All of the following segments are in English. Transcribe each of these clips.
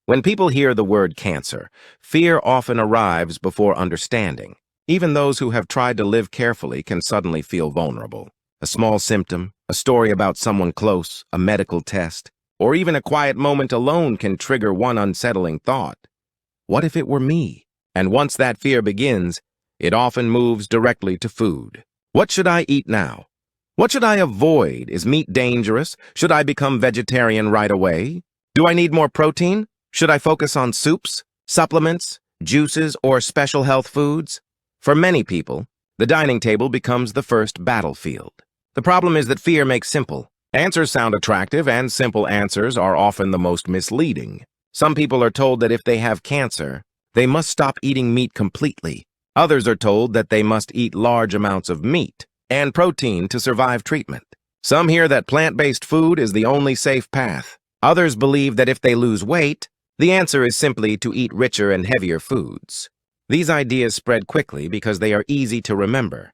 When people hear the word cancer, fear often arrives before understanding. Even those who have tried to live carefully can suddenly feel vulnerable. A small symptom, a story about someone close, a medical test, or even a quiet moment alone can trigger one unsettling thought. What if it were me? And once that fear begins, it often moves directly to food. What should I eat now? What should I avoid? Is meat dangerous? Should I become vegetarian right away? Do I need more protein? Should I focus on soups, supplements, juices, or special health foods? For many people, the dining table becomes the first battlefield. The problem is that fear makes simple. Answers sound attractive, and simple answers are often the most misleading. Some people are told that if they have cancer, they must stop eating meat completely. Others are told that they must eat large amounts of meat and protein to survive treatment. Some hear that plant-based food is the only safe path. Others believe that if they lose weight, the answer is simply to eat richer and heavier foods. These ideas spread quickly because they are easy to remember.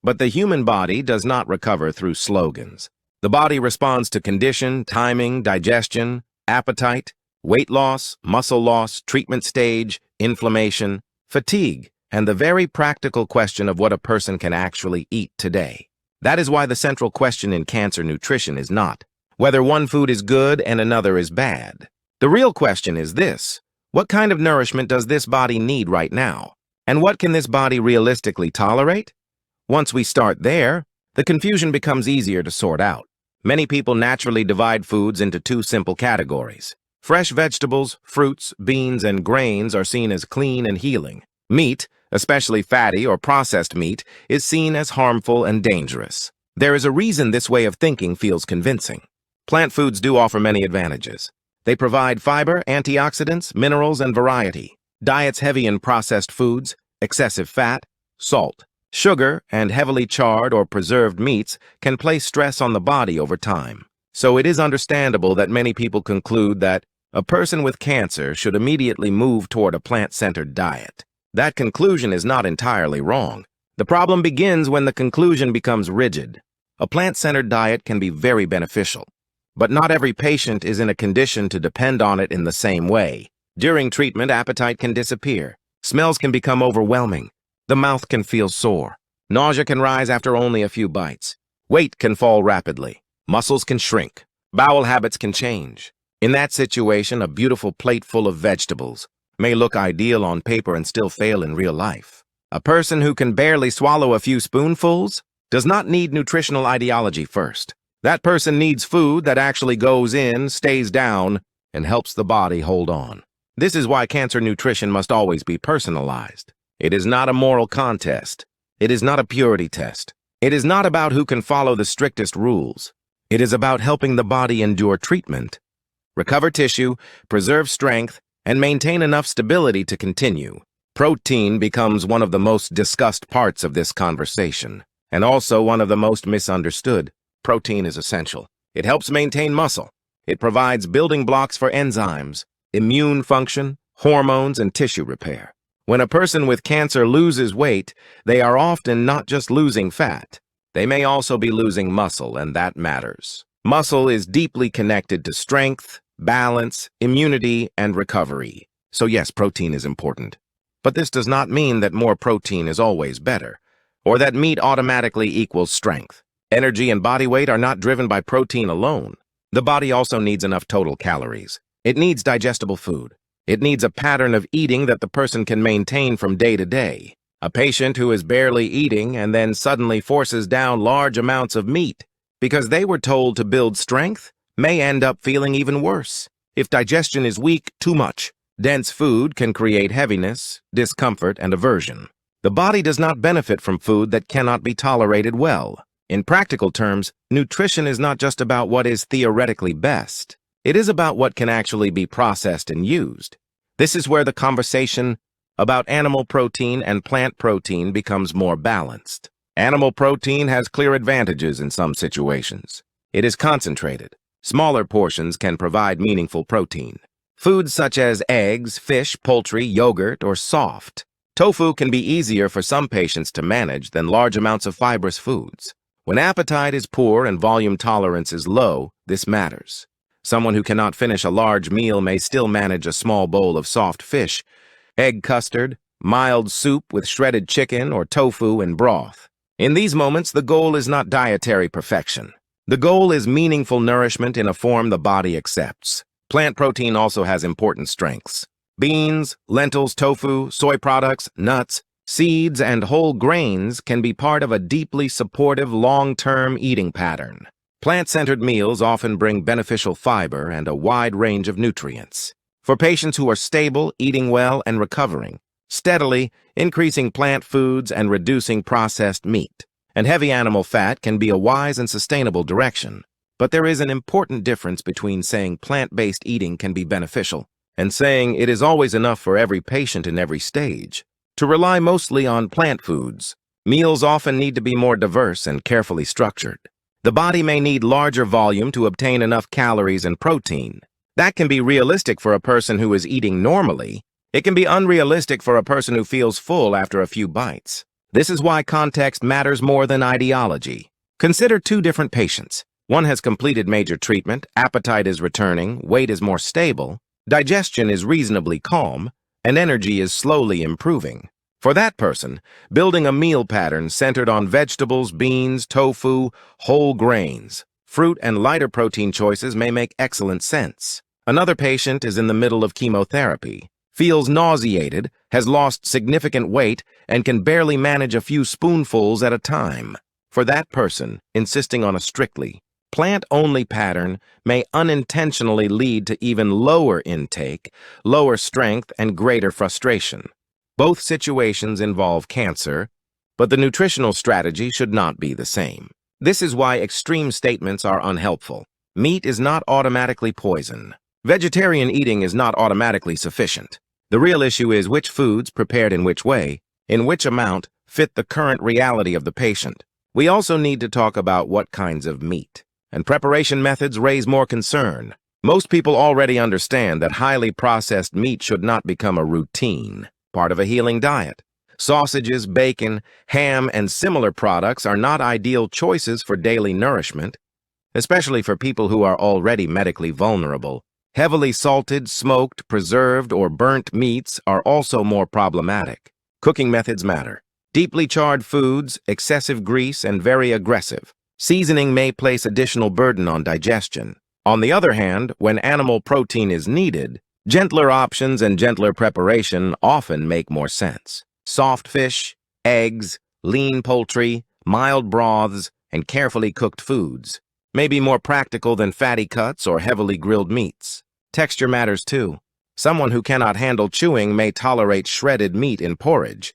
But the human body does not recover through slogans. The body responds to condition, timing, digestion, appetite, weight loss, muscle loss, treatment stage, inflammation, fatigue, and the very practical question of what a person can actually eat today. That is why the central question in cancer nutrition is not whether one food is good and another is bad. The real question is this: what kind of nourishment does this body need right now? And what can this body realistically tolerate? Once we start there, the confusion becomes easier to sort out. Many people naturally divide foods into two simple categories. Fresh vegetables, fruits, beans, and grains are seen as clean and healing. Meat, especially fatty or processed meat, is seen as harmful and dangerous. There is a reason this way of thinking feels convincing. Plant foods do offer many advantages. They provide fiber, antioxidants, minerals, and variety. Diets heavy in processed foods, excessive fat, salt, sugar, and heavily charred or preserved meats can place stress on the body over time. So it is understandable that many people conclude that a person with cancer should immediately move toward a plant-centered diet. That conclusion is not entirely wrong. The problem begins when the conclusion becomes rigid. A plant-centered diet can be very beneficial, but not every patient is in a condition to depend on it in the same way. During treatment, appetite can disappear. Smells can become overwhelming. The mouth can feel sore. Nausea can rise after only a few bites. Weight can fall rapidly. Muscles can shrink. Bowel habits can change. In that situation, a beautiful plate full of vegetables may look ideal on paper and still fail in real life. A person who can barely swallow a few spoonfuls does not need nutritional ideology first. That person needs food that actually goes in, stays down, and helps the body hold on. This is why cancer nutrition must always be personalized. It is not a moral contest. It is not a purity test. It is not about who can follow the strictest rules. It is about helping the body endure treatment, recover tissue, preserve strength, and maintain enough stability to continue. Protein becomes one of the most discussed parts of this conversation, and also one of the most misunderstood. Protein is essential. It helps maintain muscle. It provides building blocks for enzymes, immune function, hormones, and tissue repair. When a person with cancer loses weight, they are often not just losing fat. They may also be losing muscle, and that matters. Muscle is deeply connected to strength, balance, immunity, and recovery. So yes, protein is important. But this does not mean that more protein is always better, or that meat automatically equals strength. Energy and body weight are not driven by protein alone. The body also needs enough total calories. It needs digestible food. It needs a pattern of eating that the person can maintain from day to day. A patient who is barely eating and then suddenly forces down large amounts of meat because they were told to build strength may end up feeling even worse. If digestion is weak, too much dense food can create heaviness, discomfort, and aversion. The body does not benefit from food that cannot be tolerated well. In practical terms, nutrition is not just about what is theoretically best. It is about what can actually be processed and used. This is where the conversation about animal protein and plant protein becomes more balanced. Animal protein has clear advantages in some situations. It is concentrated. Smaller portions can provide meaningful protein. Foods such as eggs, fish, poultry, yogurt, or soft. Tofu can be easier for some patients to manage than large amounts of fibrous foods. When appetite is poor and volume tolerance is low, this matters. Someone who cannot finish a large meal may still manage a small bowl of soft fish, egg custard, mild soup with shredded chicken or tofu and broth. In these moments, the goal is not dietary perfection. The goal is meaningful nourishment in a form the body accepts. Plant protein also has important strengths. Beans, lentils, tofu, soy products, nuts, seeds, and whole grains can be part of a deeply supportive long-term eating pattern. Plant-centered meals often bring beneficial fiber and a wide range of nutrients. For patients who are stable, eating well, and recovering, steadily increasing plant foods and reducing processed meat and heavy animal fat can be a wise and sustainable direction. But there is an important difference between saying plant-based eating can be beneficial and saying it is always enough for every patient in every stage. To rely mostly on plant foods, meals often need to be more diverse and carefully structured. The body may need larger volume to obtain enough calories and protein. That can be realistic for a person who is eating normally. It can be unrealistic for a person who feels full after a few bites. This is why context matters more than ideology. Consider two different patients. One has completed major treatment, appetite is returning, weight is more stable, digestion is reasonably calm, and energy is slowly improving. For that person, building a meal pattern centered on vegetables, beans, tofu, whole grains, fruit, and lighter protein choices may make excellent sense. Another patient is in the middle of chemotherapy, feels nauseated, has lost significant weight, and can barely manage a few spoonfuls at a time. For that person, insisting on a strictly plant-only pattern may unintentionally lead to even lower intake, lower strength, and greater frustration. Both situations involve cancer, but the nutritional strategy should not be the same. This is why extreme statements are unhelpful. Meat is not automatically poison. Vegetarian eating is not automatically sufficient. The real issue is which foods, prepared in which way, in which amount, fit the current reality of the patient. We also need to talk about what kinds of meat and preparation methods raise more concern. Most people already understand that highly processed meat should not become a routine, part of a healing diet. Sausages, bacon, ham, and similar products are not ideal choices for daily nourishment, especially for people who are already medically vulnerable. Heavily salted, smoked, preserved, or burnt meats are also more problematic. Cooking methods matter. Deeply charred foods, excessive grease, and very aggressive seasoning may place additional burden on digestion. On the other hand, when animal protein is needed, gentler options and gentler preparation often make more sense. Soft fish, eggs, lean poultry, mild broths, and carefully cooked foods may be more practical than fatty cuts or heavily grilled meats. Texture matters too. Someone who cannot handle chewing may tolerate shredded meat in porridge.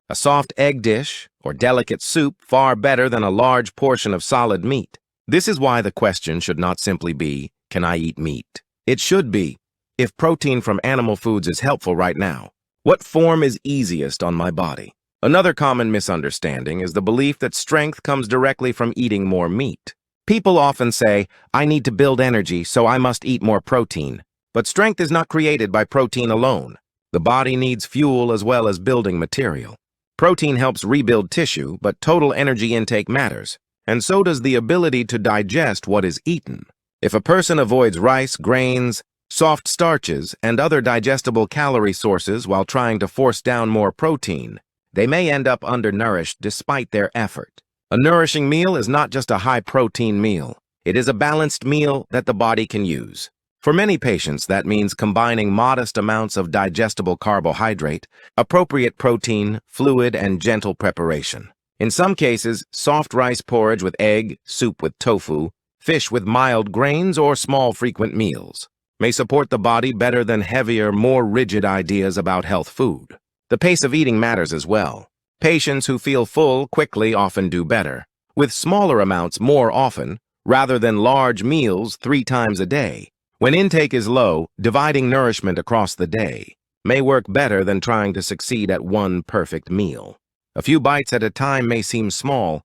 A soft egg dish or delicate soup far better than a large portion of solid meat. This is why the question should not simply be, can I eat meat? It should be, if protein from animal foods is helpful right now, what form is easiest on my body? Another common misunderstanding is the belief that strength comes directly from eating more meat. People often say, I need to build energy, so I must eat more protein. But strength is not created by protein alone. The body needs fuel as well as building material. Protein helps rebuild tissue, but total energy intake matters, and so does the ability to digest what is eaten. If a person avoids rice, grains, soft starches, and other digestible calorie sources while trying to force down more protein, they may end up undernourished despite their effort. A nourishing meal is not just a high-protein meal. It is a balanced meal that the body can use. For many patients, that means combining modest amounts of digestible carbohydrate, appropriate protein, fluid, and gentle preparation. In some cases, soft rice porridge with egg, soup with tofu, fish with mild grains, or small frequent meals may support the body better than heavier, more rigid ideas about health food. The pace of eating matters as well. Patients who feel full quickly often do better, with smaller amounts more often, rather than large meals 3 times a day. When intake is low, dividing nourishment across the day may work better than trying to succeed at one perfect meal. A few bites at a time may seem small,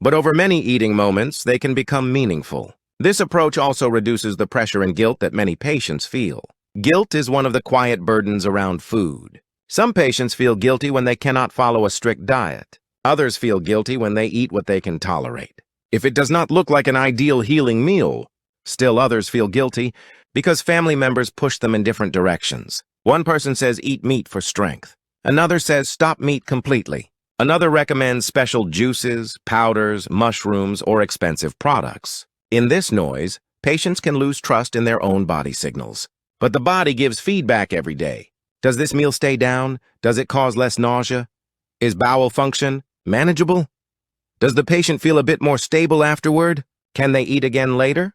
but over many eating moments, they can become meaningful. This approach also reduces the pressure and guilt that many patients feel. Guilt is one of the quiet burdens around food. Some patients feel guilty when they cannot follow a strict diet. Others feel guilty when they eat what they can tolerate. If it does not look like an ideal healing meal, Still others feel guilty because family members push them in different directions. One person says eat meat for strength. Another says stop meat completely. Another recommends special juices, powders, mushrooms, or expensive products. In this noise, patients can lose trust in their own body signals. But the body gives feedback every day. Does this meal stay down? Does it cause less nausea? Is bowel function manageable? Does the patient feel a bit more stable afterward? Can they eat again later?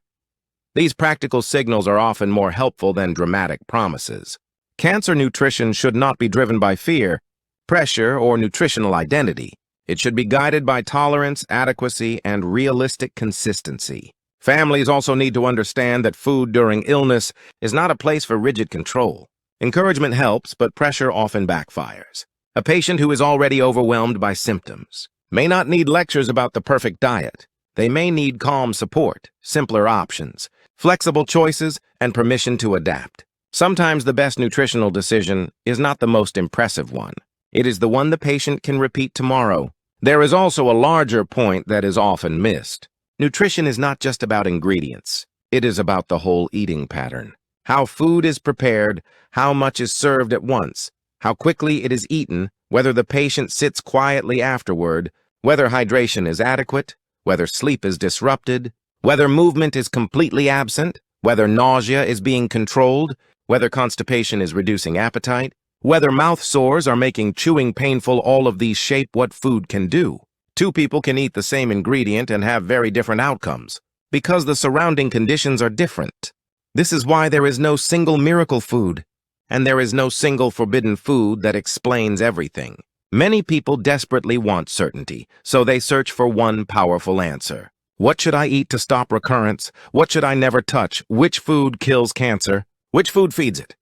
These practical signals are often more helpful than dramatic promises. Cancer nutrition should not be driven by fear, pressure, or nutritional identity. It should be guided by tolerance, adequacy, and realistic consistency. Families also need to understand that food during illness is not a place for rigid control. Encouragement helps, but pressure often backfires. A patient who is already overwhelmed by symptoms may not need lectures about the perfect diet. They may need calm support, simpler options, flexible choices, and permission to adapt. Sometimes the best nutritional decision is not the most impressive one. It is the one the patient can repeat tomorrow. There is also a larger point that is often missed. Nutrition is not just about ingredients. It is about the whole eating pattern. How food is prepared, how much is served at once, how quickly it is eaten, whether the patient sits quietly afterward, whether hydration is adequate, whether sleep is disrupted, whether movement is completely absent, whether nausea is being controlled, whether constipation is reducing appetite, whether mouth sores are making chewing painful. All of these shape what food can do. Two people can eat the same ingredient and have very different outcomes because the surrounding conditions are different. This is why there is no single miracle food, and there is no single forbidden food that explains everything. Many people desperately want certainty, so they search for one powerful answer. What should I eat to stop recurrence? What should I never touch? Which food kills cancer? Which food feeds it?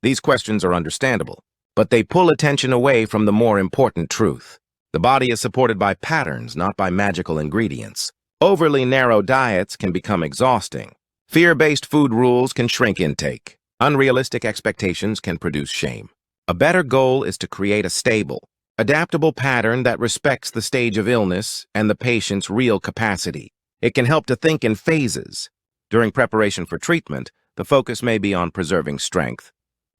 These questions are understandable, but they pull attention away from the more important truth. The body is supported by patterns, not by magical ingredients. Overly narrow diets can become exhausting. Fear-based food rules can shrink intake. Unrealistic expectations can produce shame. A better goal is to create a stable, adaptable pattern that respects the stage of illness and the patient's real capacity. It can help to think in phases. During preparation for treatment, the focus may be on preserving strength,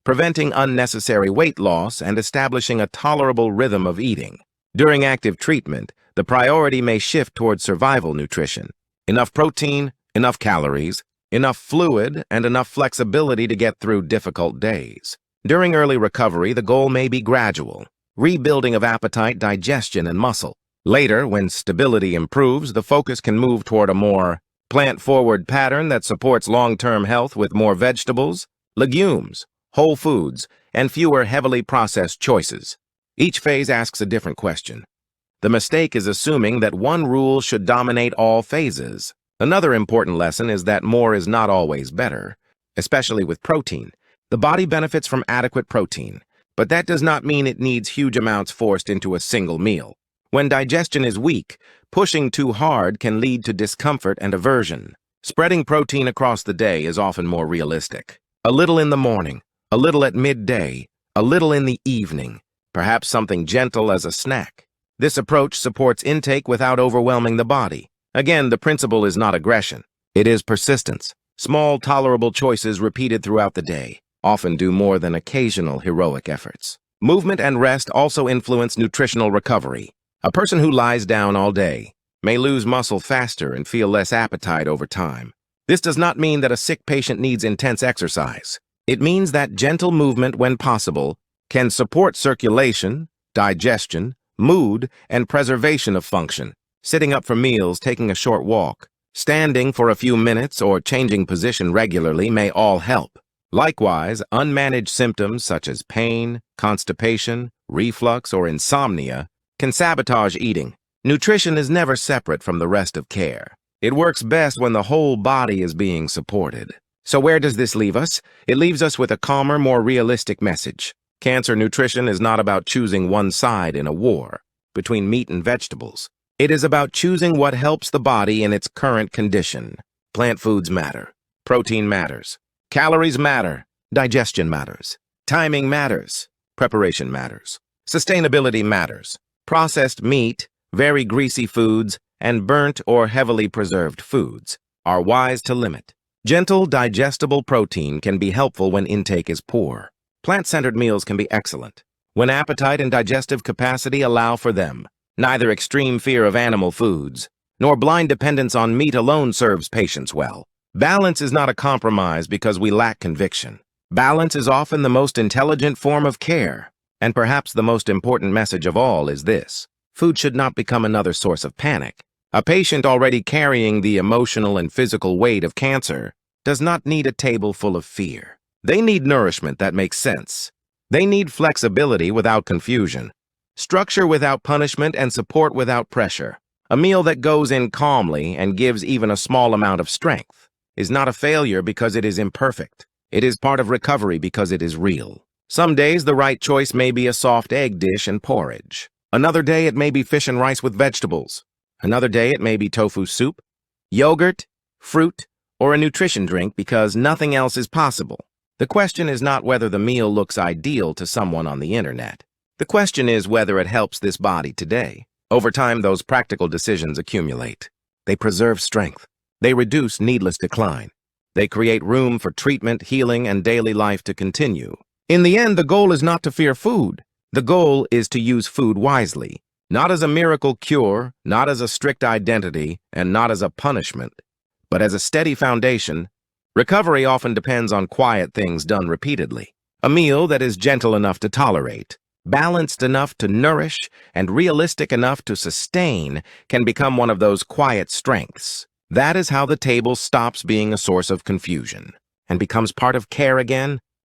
preventing unnecessary weight loss, and establishing a tolerable rhythm of eating. During active treatment, the priority may shift towards survival nutrition. Enough protein, enough calories, enough fluid, and enough flexibility to get through difficult days. During early recovery, the goal may be gradual, rebuilding of appetite, digestion, and muscle. Later, when stability improves, the focus can move toward a more plant-forward pattern that supports long-term health with more vegetables, legumes, whole foods, and fewer heavily processed choices. Each phase asks a different question. The mistake is assuming that one rule should dominate all phases. Another important lesson is that more is not always better, especially with protein. The body benefits from adequate protein, but that does not mean it needs huge amounts forced into a single meal. When digestion is weak, pushing too hard can lead to discomfort and aversion. Spreading protein across the day is often more realistic. A little in the morning, a little at midday, a little in the evening, perhaps something gentle as a snack. This approach supports intake without overwhelming the body. Again, the principle is not aggression. It is persistence. Small, tolerable choices repeated throughout the day often do more than occasional heroic efforts. Movement and rest also influence nutritional recovery. A person who lies down all day may lose muscle faster and feel less appetite over time. This does not mean that a sick patient needs intense exercise. It means that gentle movement, when possible, can support circulation, digestion, mood, and preservation of function. Sitting up for meals, taking a short walk, standing for a few minutes, or changing position regularly may all help. Likewise, unmanaged symptoms such as pain, constipation, reflux, or insomnia can sabotage eating. Nutrition is never separate from the rest of care. It works best when the whole body is being supported. So where does this leave us? It leaves us with a calmer, more realistic message. Cancer nutrition is not about choosing one side in a war between meat and vegetables. It is about choosing what helps the body in its current condition. Plant foods matter. Protein matters. Calories matter. Digestion matters. Timing matters. Preparation matters. Sustainability matters. Processed meat, very greasy foods, and burnt or heavily preserved foods are wise to limit. Gentle, digestible protein can be helpful when intake is poor. Plant-centered meals can be excellent when appetite and digestive capacity allow for them. Neither extreme fear of animal foods nor blind dependence on meat alone serves patients well. Balance is not a compromise because we lack conviction. Balance is often the most intelligent form of care. And perhaps the most important message of all is this: food should not become another source of panic. A patient already carrying the emotional and physical weight of cancer does not need a table full of fear. They need nourishment that makes sense. They need flexibility without confusion, structure without punishment, and support without pressure. A meal that goes in calmly and gives even a small amount of strength is not a failure because it is imperfect. It is part of recovery because it is real. Some days the right choice may be a soft egg dish and porridge. Another day it may be fish and rice with vegetables. Another day it may be tofu soup, yogurt, fruit, or a nutrition drink because nothing else is possible. The question is not whether the meal looks ideal to someone on the internet. The question is whether it helps this body today. Over time, those practical decisions accumulate. They preserve strength. They reduce needless decline. They create room for treatment, healing, and daily life to continue. In the end, the goal is not to fear food. The goal is to use food wisely, not as a miracle cure, not as a strict identity, and not as a punishment, but as a steady foundation. Recovery often depends on quiet things done repeatedly. A meal that is gentle enough to tolerate, balanced enough to nourish, and realistic enough to sustain can become one of those quiet strengths. That is how the table stops being a source of confusion and becomes part of care again,